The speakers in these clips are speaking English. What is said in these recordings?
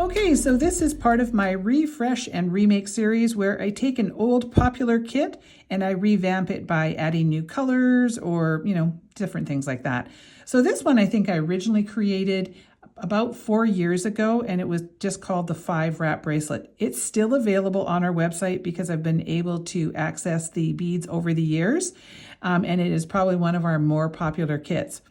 Okay, so this is part of my refresh and remake series where I take an old popular kit and I revamp it by adding new colors or, different things like that. So this one I think I originally created about 4 years ago, and it was just called the 5-wrap bracelet. It's still available on our website because I've been able to access the beads over the years, and it is probably one of our more popular kits.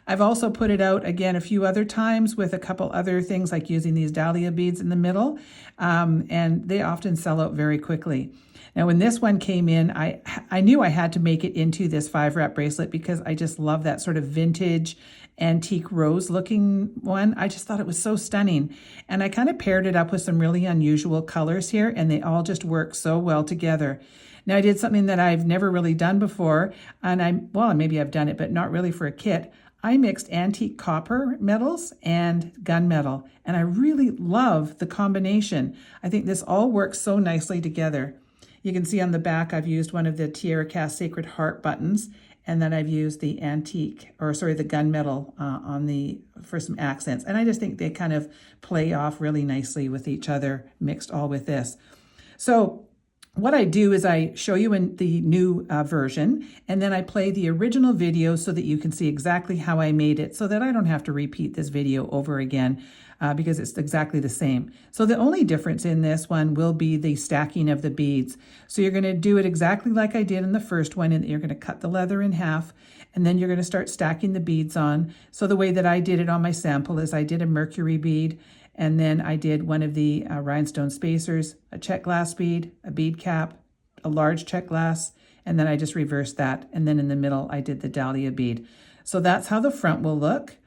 I've also put it out again a few other times with a couple other things like using these dahlia beads in the middle, and they often sell out very quickly. Now, when this one came in, I knew I had to make it into this 5-wrap bracelet because I just love that sort of vintage antique rose looking one. I just thought it was so stunning. And I kind of paired it up with some really unusual colors here, and they all just work so well together. Now, I did something that I've never really done before, and maybe I've done it, but not really for a kit. I mixed antique copper metals and gunmetal, and I really love the combination. I think this all works so nicely together. You can see on the back I've used one of the Czech Glass Sacred Heart buttons, and then I've used the the gunmetal for some accents. And I just think they kind of play off really nicely with each other, mixed all with this. So what I do is I show you in the new version, and then I play the original video so that you can see exactly how I made it, so that I don't have to repeat this video over again because it's exactly the same. So the only difference in this one will be the stacking of the beads. So you're going to do it exactly like I did in the first one, and you're going to cut the leather in half, and then you're going to start stacking the beads on. So the way that I did it on my sample is I did a mercury bead, and then I did one of the rhinestone spacers, a Czech Glass bead, a bead cap, a large Czech Glass, and then I just reversed that. And then in the middle, I did the dahlia bead. So that's how the front will look.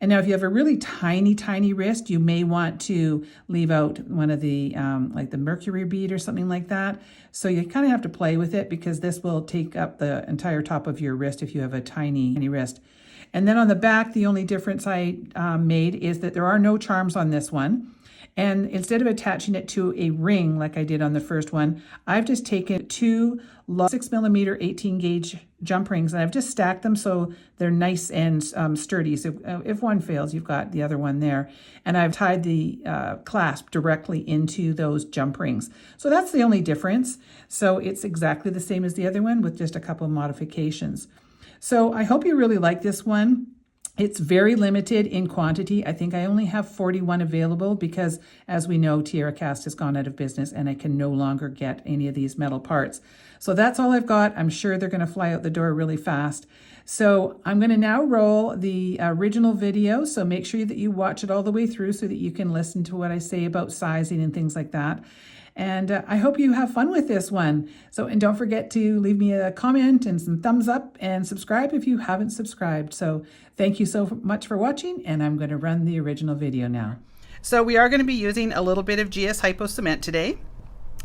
And now if you have a really tiny, tiny wrist, you may want to leave out one of the, like the mercury bead or something like that. So you kind of have to play with it because this will take up the entire top of your wrist if you have a tiny wrist. And then on the back, the only difference I made is that there are no charms on this one. And instead of attaching it to a ring like I did on the first one, I've just taken 2 6mm 18 gauge jump rings, and I've just stacked them so they're nice and sturdy. So if one fails, you've got the other one there. And I've tied the clasp directly into those jump rings. So that's the only difference. So it's exactly the same as the other one with just a couple of modifications. So I hope you really like this one. It's very limited in quantity. I think I only have 41 available because, as we know, Czech Glass has gone out of business and I can no longer get any of these metal parts. So that's all I've got. I'm sure they're going to fly out the door really fast. So I'm going to now roll the original video. So make sure that you watch it all the way through so that you can listen to what I say about sizing and things like that. And I hope you have fun with this one. And don't forget to leave me a comment and some thumbs up and subscribe if you haven't subscribed. So thank you so much for watching, and I'm going to run the original video now. So we are going to be using a little bit of GS Hypo cement today.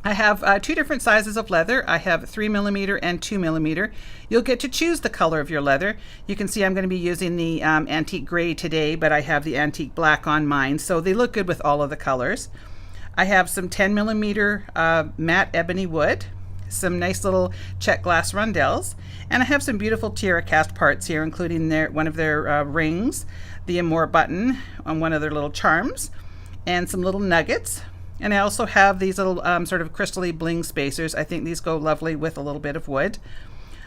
I have 2 different sizes of leather. I have 3mm and 2mm. You'll get to choose the color of your leather. You can see I'm going to be using the antique gray today, but I have the antique black on mine, so they look good with all of the colors. I have some 10mm matte ebony wood, some nice little Czech Glass rondelles, and I have some beautiful Czech cast parts here, including one of their rings, the Amore button on one of their little charms, and some little nuggets. And I also have these little sort of crystally bling spacers. I think these go lovely with a little bit of wood.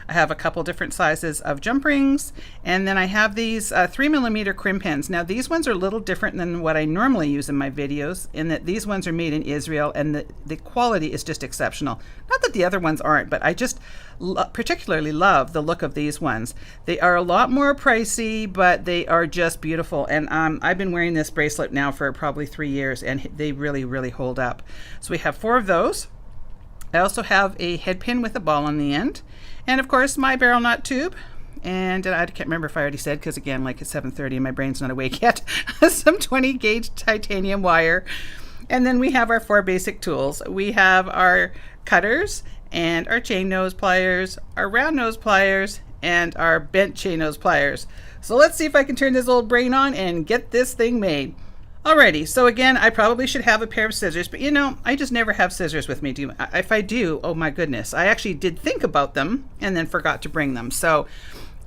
I have a couple different sizes of jump rings, and then I have these 3mm crimp pins. Now these ones are a little different than what I normally use in my videos, in that these ones are made in Israel and the quality is just exceptional. Not that the other ones aren't, but I just particularly love the look of these ones. They are a lot more pricey, but they are just beautiful. And I've been wearing this bracelet now for probably 3 years, and they really, really hold up. So we have 4 of those. I also have a head pin with a ball on the end. And of course, my barrel knot tube. And I can't remember if I already said, because again, like it's 7:30 and my brain's not awake yet. Some 20 gauge titanium wire. And then we have our 4 basic tools. We have our cutters and our chain nose pliers, our round nose pliers, and our bent chain nose pliers. So let's see if I can turn this old brain on and get this thing made. Alrighty, so again, I probably should have a pair of scissors, but I just never have scissors with me. If I do, oh my goodness, I actually did think about them and then forgot to bring them. So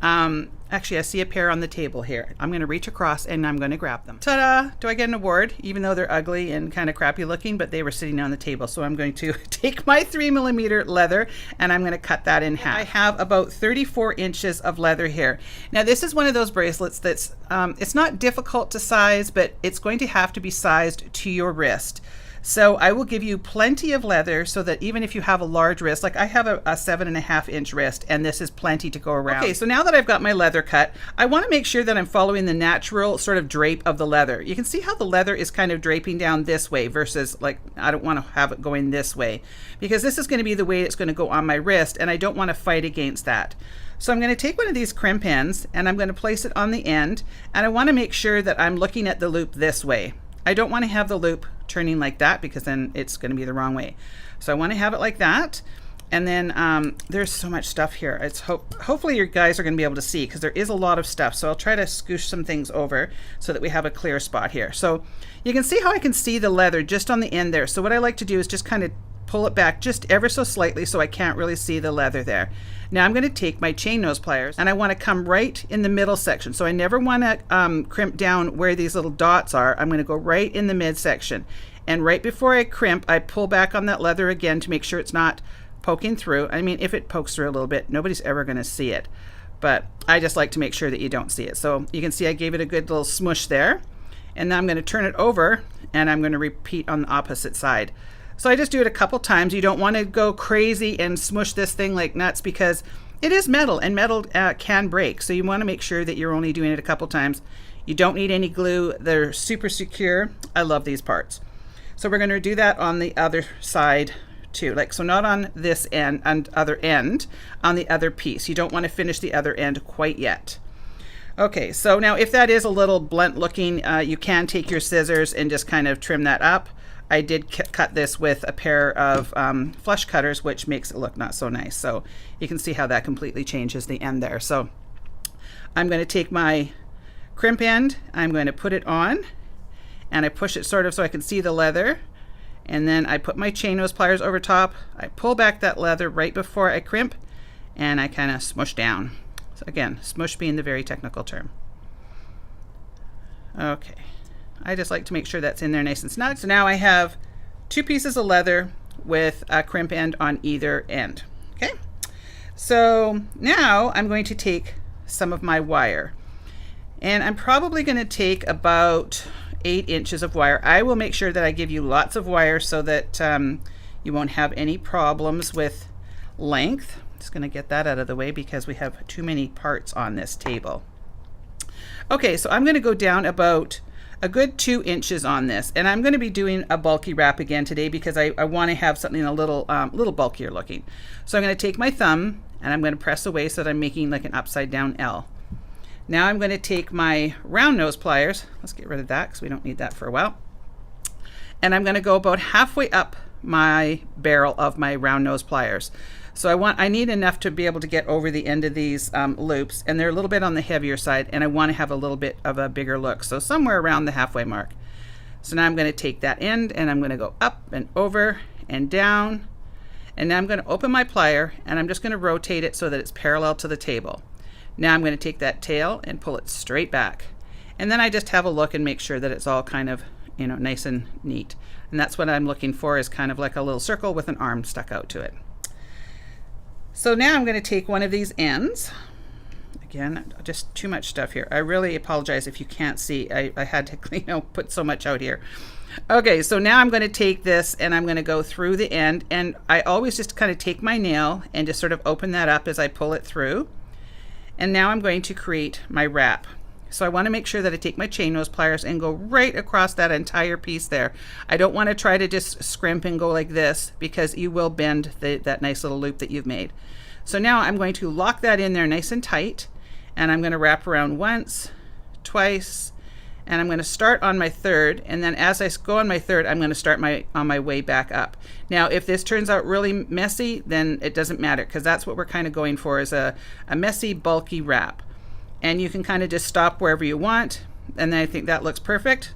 I Actually, I see a pair on the table here. I'm going to reach across and I'm going to grab them. Ta-da! Do I get an award? Even though they're ugly and kind of crappy looking, but they were sitting on the table. So I'm going to take my 3mm leather and I'm going to cut that in half. I have about 34 inches of leather here. Now this is one of those bracelets that's, it's not difficult to size, but it's going to have to be sized to your wrist. So I will give you plenty of leather so that even if you have a large wrist, like I have a 7.5 inch wrist, and this is plenty to go around. Okay, so now that I've got my leather cut, I want to make sure that I'm following the natural sort of drape of the leather. You can see how the leather is kind of draping down this way versus like, I don't want to have it going this way because this is going to be the way it's going to go on my wrist, and I don't want to fight against that. So I'm going to take one of these crimp ends and I'm going to place it on the end, and I want to make sure that I'm looking at the loop this way. I don't want to have the loop turning like that because then it's going to be the wrong way. So I want to have it like that. And then there's so much stuff here. It's hopefully you guys are going to be able to see because there is a lot of stuff. So I'll try to scoosh some things over so that we have a clear spot here. So you can see how I can see the leather just on the end there. So what I like to do is just kind of pull it back just ever so slightly so I can't really see the leather there. Now I'm going to take my chain nose pliers and I want to come right in the middle section. So I never want to crimp down where these little dots are. I'm going to go right in the mid section. And right before I crimp, I pull back on that leather again to make sure it's not poking through. I mean, if it pokes through a little bit, nobody's ever going to see it. But I just like to make sure that you don't see it. So you can see I gave it a good little smush there. And now I'm going to turn it over and I'm going to repeat on the opposite side. So I just do it a couple times. You don't want to go crazy and smush this thing like nuts because it is metal and metal can break. So you want to make sure that you're only doing it a couple times. You don't need any glue. They're super secure. I love these parts. So we're going to do that on the other side too. Like, so not on this end and other end, on the other piece. You don't want to finish the other end quite yet. Okay, so now if that is a little blunt looking, you can take your scissors and just kind of trim that up. I did cut this with a pair of flush cutters, which makes it look not so nice. So you can see how that completely changes the end there. So I'm going to take my crimp end, I'm going to put it on, and I push it sort of so I can see the leather. And then I put my chain nose pliers over top. I pull back that leather right before I crimp, and I kind of smush down. So again, smush being the very technical term. Okay. I just like to make sure that's in there nice and snug. So now I have 2 pieces of leather with a crimp end on either end. Okay, so now I'm going to take some of my wire, and I'm probably going to take about 8 inches of wire. I will make sure that I give you lots of wire so that you won't have any problems with length. Just going to get that out of the way because we have too many parts on this table. Okay, so I'm going to go down about a good 2 inches on this, and I'm going to be doing a bulky wrap again today because I want to have something a little bulkier looking. So I'm going to take my thumb and I'm going to press away so that I'm making like an upside down L. Now I'm going to take my round nose pliers. Let's get rid of that because we don't need that for a while. And I'm going to go about halfway up my barrel of my round nose pliers. So I need enough to be able to get over the end of these loops, and they're a little bit on the heavier side, and I want to have a little bit of a bigger look. So somewhere around the halfway mark. So now I'm going to take that end and I'm going to go up and over and down. And now I'm going to open my plier and I'm just going to rotate it so that it's parallel to the table. Now I'm going to take that tail and pull it straight back. And then I just have a look and make sure that it's all kind of, you know, nice and neat. And that's what I'm looking for, is kind of like a little circle with an arm stuck out to it. So now I'm going to take one of these ends. Again, just too much stuff here. I really apologize if you can't see. I had to put so much out here. Okay, so now I'm going to take this and I'm going to go through the end, and I always just kind of take my nail and just sort of open that up as I pull it through. And now I'm going to create my wrap. So I want to make sure that I take my chain nose pliers and go right across that entire piece there. I don't want to try to just scrimp and go like this because you will bend that nice little loop that you've made. So now I'm going to lock that in there nice and tight, and I'm going to wrap around once, twice, and I'm going to start on my third, and then as I go on my third, I'm going to start on my way back up. Now if this turns out really messy, then it doesn't matter, because that's what we're kind of going for, is a messy, bulky wrap. And you can kind of just stop wherever you want, and then I think that looks perfect.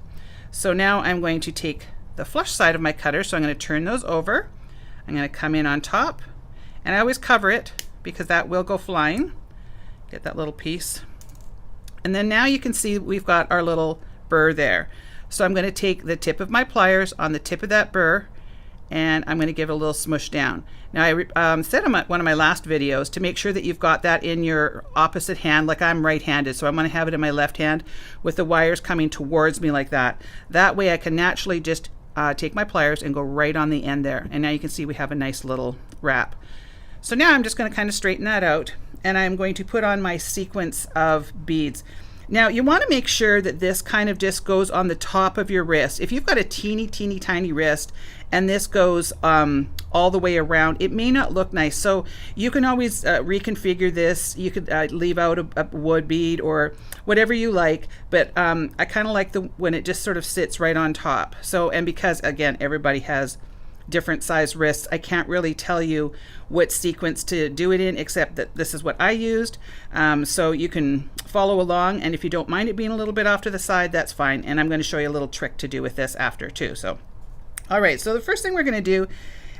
So now I'm going to take the flush side of my cutter, so I'm going to turn those over. I'm going to come in on top, and I always cover it because that will go flying. Get that little piece And then now you can see we've got our little burr there. So I'm going to take the tip of my pliers on the tip of that burr, and I'm going to give it a little smush down. Now I said on one of my last videos to make sure that you've got that in your opposite hand, like I'm right-handed, so I'm going to have it in my left hand with the wires coming towards me like that. That way I can naturally just take my pliers and go right on the end there. And now you can see we have a nice little wrap. So now I'm just going to kind of straighten that out, and I'm going to put on my sequence of beads. Now you want to make sure that this kind of just goes on the top of your wrist. If you've got a teeny tiny wrist and this goes all the way around, it may not look nice. So you can always reconfigure this. You could leave out a wood bead or whatever you like, but I kind of like when it just sort of sits right on top. So, and because again, everybody has different size wrists, I can't really tell you what sequence to do it in, except that this is what I used. So you can follow along, and if you don't mind it being a little bit off to the side, that's fine. And I'm going to show you a little trick to do with this after too. So, all right, so the first thing we're going to do,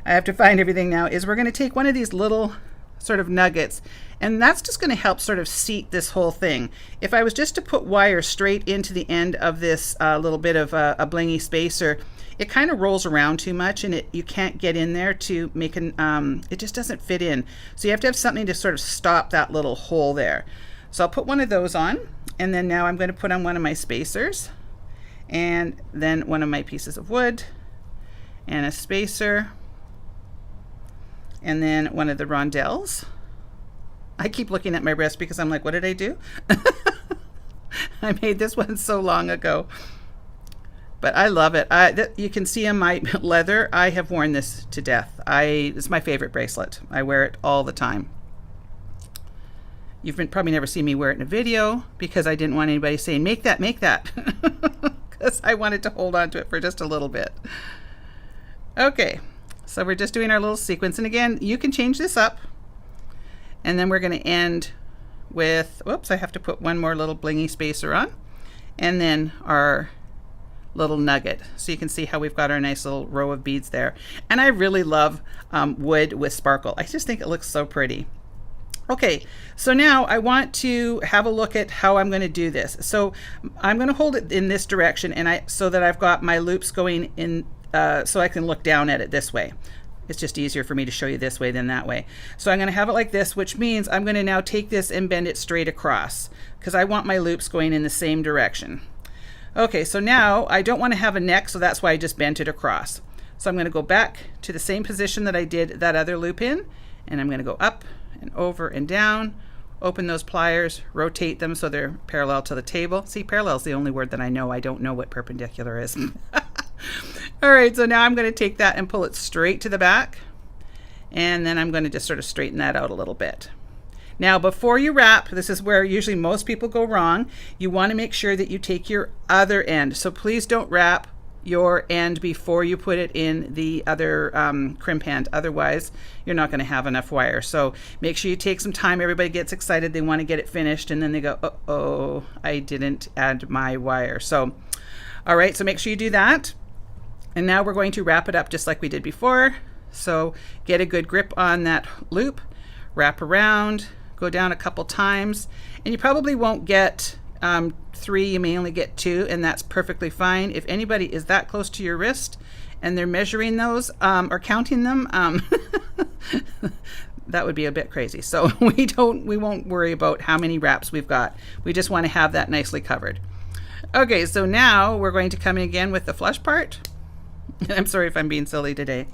I have to find everything now, is we're going to take one of these little sort of nuggets, and that's just going to help sort of seat this whole thing. If I was just to put wire straight into the end of this little bit of a blingy spacer, it kind of rolls around too much, and you can't get in there to make it just doesn't fit in. So you have to have something to sort of stop that little hole there. So I'll put one of those on, and then now I'm going to put on one of my spacers, and then one of my pieces of wood, and a spacer, and then one of the rondelles. I keep looking at my wrist because I'm like, what did I do? I made this one so long ago. But I love it. You can see on my leather, I have worn this to death. It's my favorite bracelet. I wear it all the time. You've probably never seen me wear it in a video because I didn't want anybody saying, make that, because I wanted to hold on to it for just a little bit. Okay, so we're just doing our little sequence. And again, you can change this up. And then we're going to end with, whoops, I have to put one more little blingy spacer on. And then our little nugget, so you can see how we've got our nice little row of beads there. And I really love wood with sparkle. I just think it looks so pretty. Okay, so now I want to have a look at how I'm going to do this. So I'm going to hold it in this direction, and so that I've got my loops going in, so I can look down at it this way. It's just easier for me to show you this way than that way. So I'm going to have it like this, which means I'm going to now take this and bend it straight across, because I want my loops going in the same direction. Okay, so now I don't want to have a neck, so that's why I just bent it across. So I'm going to go back to the same position that I did that other loop in, and I'm going to go up and over and down, open those pliers, rotate them so they're parallel to the table. See, parallel is the only word that I know. I don't know what perpendicular is. All right, so now I'm going to take that and pull it straight to the back, and then I'm going to just sort of straighten that out a little bit. Now, before you wrap, this is where usually most people go wrong. You want to make sure that you take your other end. So please don't wrap your end before you put it in the other crimp hand. Otherwise, you're not going to have enough wire. So make sure you take some time. Everybody gets excited. They want to get it finished, and then they go, uh-oh, I didn't add my wire. So, all right, so make sure you do that. And now we're going to wrap it up just like we did before. So get a good grip on that loop, wrap around, go down a couple times, and you probably won't get 3, you may only get 2, and that's perfectly fine. If anybody is that close to your wrist and they're measuring those or counting them, that would be a bit crazy. So we won't worry about how many wraps we've got. We just want to have that nicely covered. Okay, so now we're going to come in again with the flush part. I'm sorry if I'm being silly today.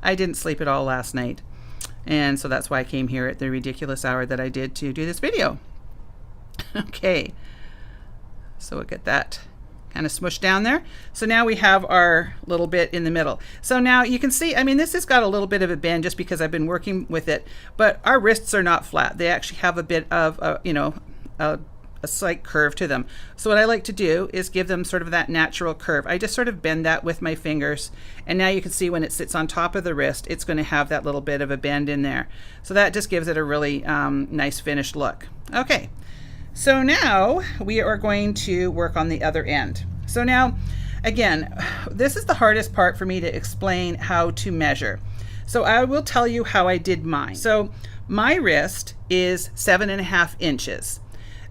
I didn't sleep at all last night. And so that's why I came here at the ridiculous hour that I did to do this video. Okay, so we'll get that kind of smushed down there. So now we have our little bit in the middle. So now you can see, I mean, this has got a little bit of a bend just because I've been working with it, but our wrists are not flat. They actually have a bit of, a slight curve to them. So what I like to do is give them sort of that natural curve. I just sort of bend that with my fingers, and now you can see when it sits on top of the wrist, it's going to have that little bit of a bend in there. So that just gives it a really nice finished look. Okay, so now we are going to work on the other end. So now, again, this is the hardest part for me to explain how to measure. So I will tell you how I did mine. So my wrist is 7.5 inches.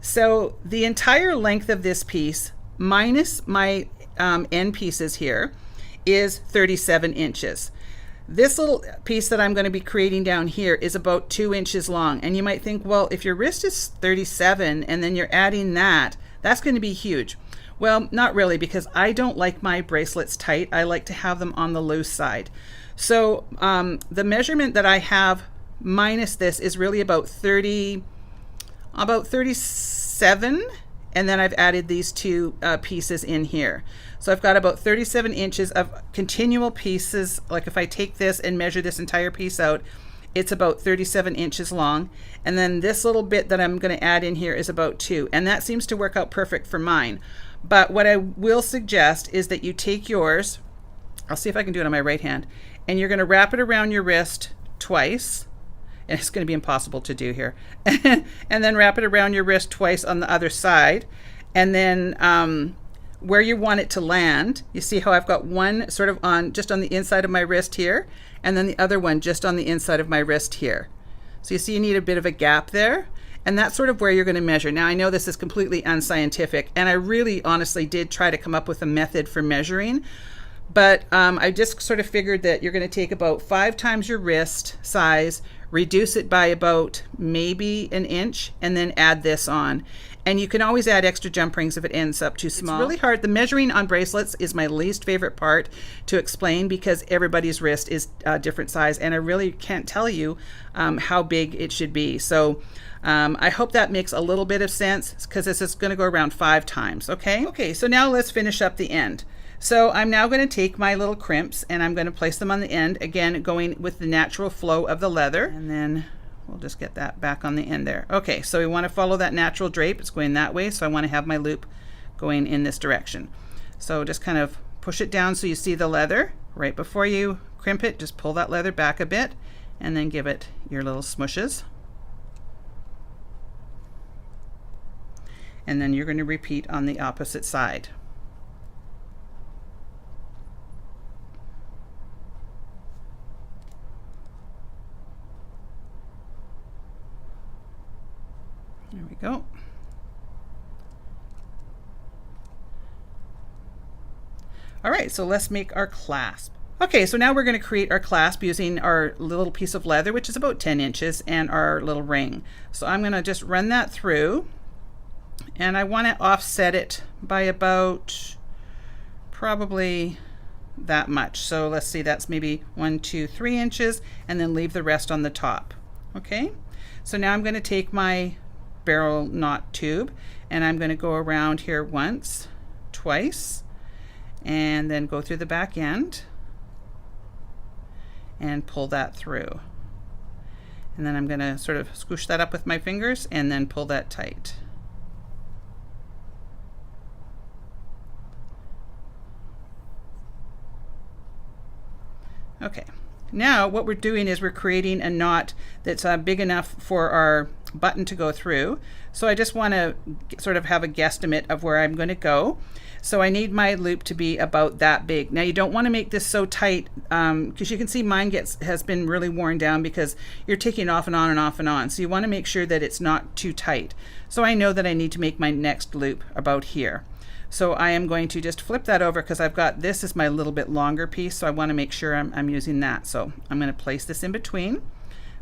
So the entire length of this piece minus my end pieces here is 37 inches. This little piece that I'm going to be creating down here is about 2 inches long. And you might think, well, if your wrist is 37 and then you're adding that, that's going to be huge. Well, not really, because I don't like my bracelets tight. I like to have them on the loose side. So the measurement that I have minus this is really about 37, and then I've added these two pieces in here. So I've got about 37 inches of continual pieces. Like if I take this and measure this entire piece out, it's about 37 inches long. And then this little bit that I'm going to add in here is about 2. And that seems to work out perfect for mine. But what I will suggest is that you take yours, I'll see if I can do it on my right hand, and you're going to wrap it around your wrist twice. And it's going to be impossible to do here. And then wrap it around your wrist twice on the other side. And then where you want it to land, you see how I've got one sort of just on the inside of my wrist here, and then the other one just on the inside of my wrist here. So you see you need a bit of a gap there, and that's sort of where you're going to measure. Now I know this is completely unscientific, and I really honestly did try to come up with a method for measuring, but I just sort of figured that you're going to take about 5 times your wrist size, reduce it by about maybe an inch, and then add this on. And you can always add extra jump rings if it ends up too small. It's really hard. The measuring on bracelets is my least favorite part to explain because everybody's wrist is a different size, and I really can't tell you how big it should be. So I hope that makes a little bit of sense, because this is going to go around 5 times. Okay, so now let's finish up the end. So I'm now going to take my little crimps and I'm going to place them on the end, again going with the natural flow of the leather, and then we'll just get that back on the end there. Okay, so we want to follow that natural drape. It's going that way, so I want to have my loop going in this direction. So just kind of push it down so you see the leather. Right before you crimp it, just pull that leather back a bit and then give it your little smushes. And then you're going to repeat on the opposite side. There we go. All right, so let's make our clasp. Okay, so now we're going to create our clasp using our little piece of leather, which is about 10 inches, and our little ring. So I'm going to just run that through, and I want to offset it by about probably that much. So let's see, that's maybe 1, 2, 3 inches, and then leave the rest on the top. Okay, so now I'm going to take my barrel knot tube and I'm going to go around here once, twice, and then go through the back end and pull that through. And then I'm going to sort of squish that up with my fingers and then pull that tight. Okay, now what we're doing is we're creating a knot that's big enough for our button to go through. So I just want to sort of have a guesstimate of where I'm going to go. So I need my loop to be about that big. Now you don't want to make this so tight, because you can see mine has been really worn down because you're taking it off and on and off and on. So you want to make sure that it's not too tight. So I know that I need to make my next loop about here. So I am going to just flip that over because I've got this is my little bit longer piece, so I want to make sure I'm using that. So I'm going to place this in between.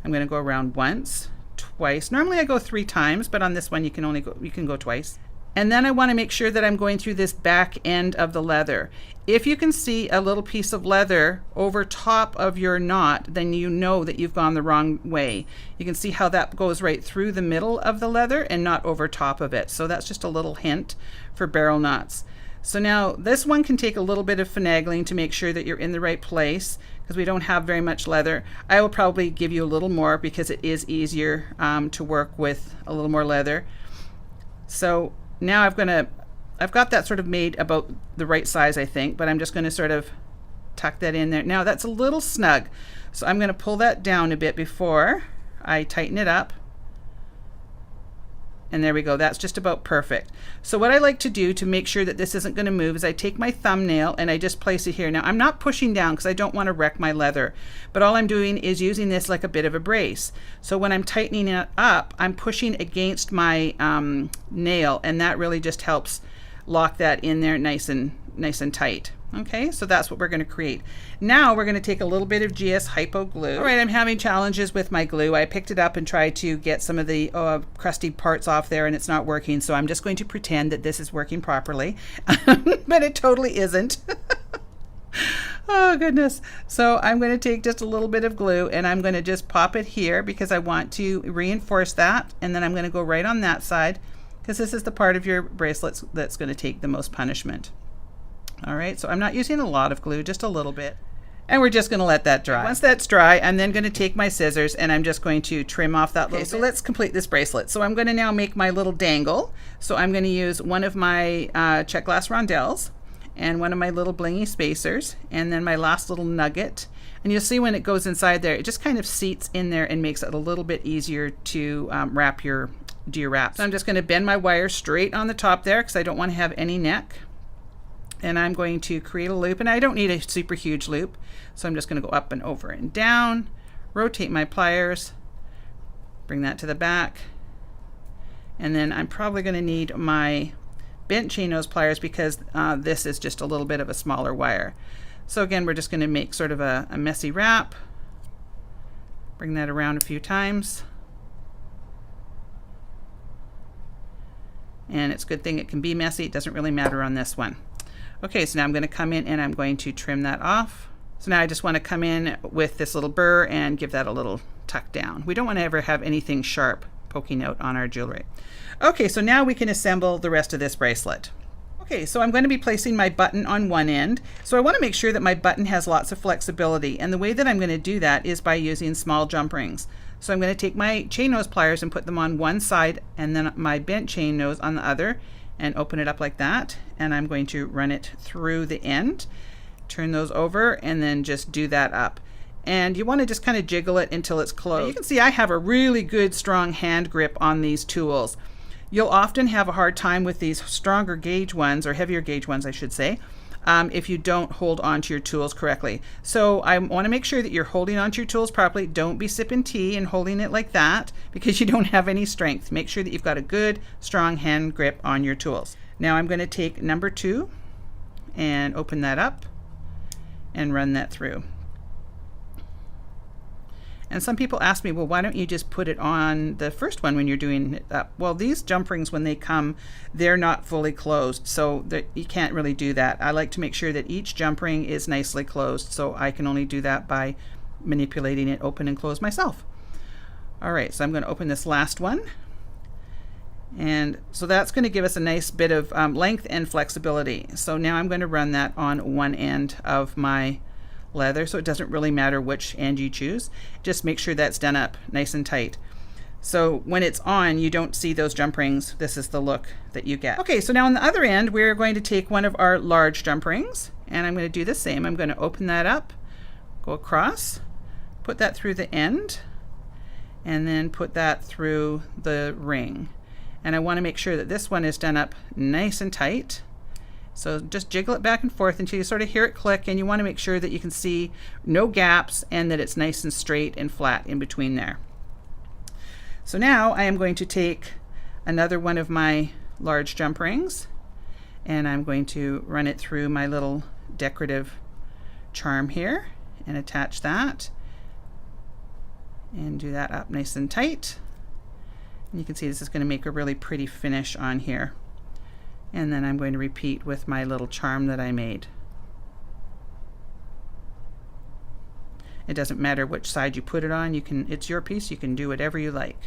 I'm going to go around once, twice. Normally I go 3 times, but on this one you can go twice. And then I want to make sure that I'm going through this back end of the leather. If you can see a little piece of leather over top of your knot, then you know that you've gone the wrong way. You can see how that goes right through the middle of the leather and not over top of it. So that's just a little hint for barrel knots. So now this one can take a little bit of finagling to make sure that you're in the right place, because we don't have very much leather. I will probably give you a little more because it is easier to work with a little more leather. So now I've got that sort of made about the right size, I think, but I'm just going to sort of tuck that in there. Now that's a little snug, so I'm going to pull that down a bit before I tighten it up. And there we go. That's just about perfect. So what I like to do to make sure that this isn't going to move is I take my thumbnail and I just place it here. Now I'm not pushing down because I don't want to wreck my leather, but all I'm doing is using this like a bit of a brace. So when I'm tightening it up, I'm pushing against my nail, and that really just helps lock that in there nice and tight. Okay, so that's what we're going to create. Now we're going to take a little bit of GS Hypo glue. All right, I'm having challenges with my glue. I picked it up and tried to get some of the crusty parts off there, and it's not working. So I'm just going to pretend that this is working properly, but it totally isn't. Oh goodness. So I'm going to take just a little bit of glue and I'm going to just pop it here because I want to reinforce that. And then I'm going to go right on that side because this is the part of your bracelets that's going to take the most punishment. All right, so I'm not using a lot of glue, just a little bit. And we're just going to let that dry. Once that's dry, I'm then going to take my scissors and I'm just going to trim off that little bit. So let's complete this bracelet. So I'm going to now make my little dangle. So I'm going to use one of my Czech Glass rondelles and one of my little blingy spacers, and then my last little nugget. And you'll see when it goes inside there, it just kind of seats in there and makes it a little bit easier to do your wrap. So I'm just going to bend my wire straight on the top there because I don't want to have any neck. And I'm going to create a loop, and I don't need a super huge loop. So I'm just going to go up and over and down, rotate my pliers, bring that to the back. And then I'm probably going to need my bent chain nose pliers because this is just a little bit of a smaller wire. So again, we're just going to make sort of a messy wrap. Bring that around a few times. And it's a good thing it can be messy. It doesn't really matter on this one. Okay, so now I'm going to come in and I'm going to trim that off. So now I just want to come in with this little burr and give that a little tuck down. We don't want to ever have anything sharp poking out on our jewelry. Okay, so now we can assemble the rest of this bracelet. Okay, so I'm going to be placing my button on one end. So I want to make sure that my button has lots of flexibility. And the way that I'm going to do that is by using small jump rings. So I'm going to take my chain nose pliers and put them on one side and then my bent chain nose on the other, and open it up like that, and I'm going to run it through the end, turn those over, and then just do that up. And you want to just kind of jiggle it until it's closed. You can see I have a really good strong hand grip on these tools. You'll often have a hard time with these stronger gauge ones, or heavier gauge ones I should say, if you don't hold onto your tools correctly. So I want to make sure that you're holding onto your tools properly. Don't be sipping tea and holding it like that because you don't have any strength. Make sure that you've got a good strong hand grip on your tools. Now I'm going to take number 2 and open that up and run that through. And some people ask me, well, why don't you just put it on the first one when you're doing it up? Well, these jump rings, when they come, they're not fully closed, so you can't really do that. I like to make sure that each jump ring is nicely closed, so I can only do that by manipulating it open and close myself. All right, so I'm going to open this last one. And so that's going to give us a nice bit of length and flexibility. So now I'm going to run that on one end of my leather, so it doesn't really matter which end you choose. Just make sure that's done up nice and tight. So when it's on, you don't see those jump rings. This is the look that you get. Okay, so now on the other end, we're going to take one of our large jump rings, and I'm going to do the same. I'm going to open that up, go across, put that through the end, and then put that through the ring. And I want to make sure that this one is done up nice and tight. So just jiggle it back and forth until you sort of hear it click, and you want to make sure that you can see no gaps and that it's nice and straight and flat in between there. So now I am going to take another one of my large jump rings and I'm going to run it through my little decorative charm here and attach that and do that up nice and tight. And you can see this is going to make a really pretty finish on here. And then I'm going to repeat with my little charm that I made. It doesn't matter which side you put it on. It's your piece. You can do whatever you like.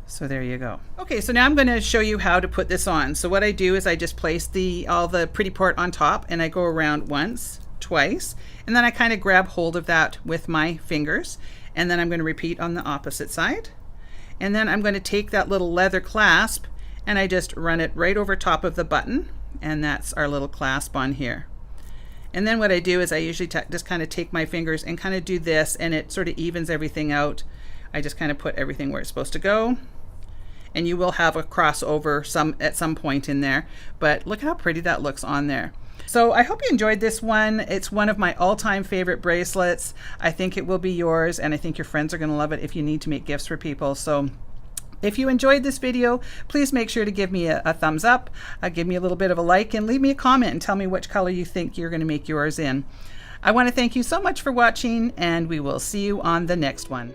So there you go. Okay, so now I'm going to show you how to put this on. So what I do is I just place all the pretty part on top, and I go around once, twice, and then I kind of grab hold of that with my fingers, and then I'm going to repeat on the opposite side. And then I'm going to take that little leather clasp and I just run it right over top of the button, and that's our little clasp on here. And then what I do is I usually just kind of take my fingers and kind of do this, and it sort of evens everything out I just kind of put everything where it's supposed to go. And you will have a crossover at some point in there, but look how pretty that looks on there. So I hope you enjoyed this one. It's one of my all-time favorite bracelets. I think it will be yours, and I think your friends are going to love it if you need to make gifts for people. So if you enjoyed this video, please make sure to give me a thumbs up, give me a little bit of a like, and leave me a comment and tell me which color you think you're going to make yours in. I want to thank you so much for watching, and we will see you on the next one.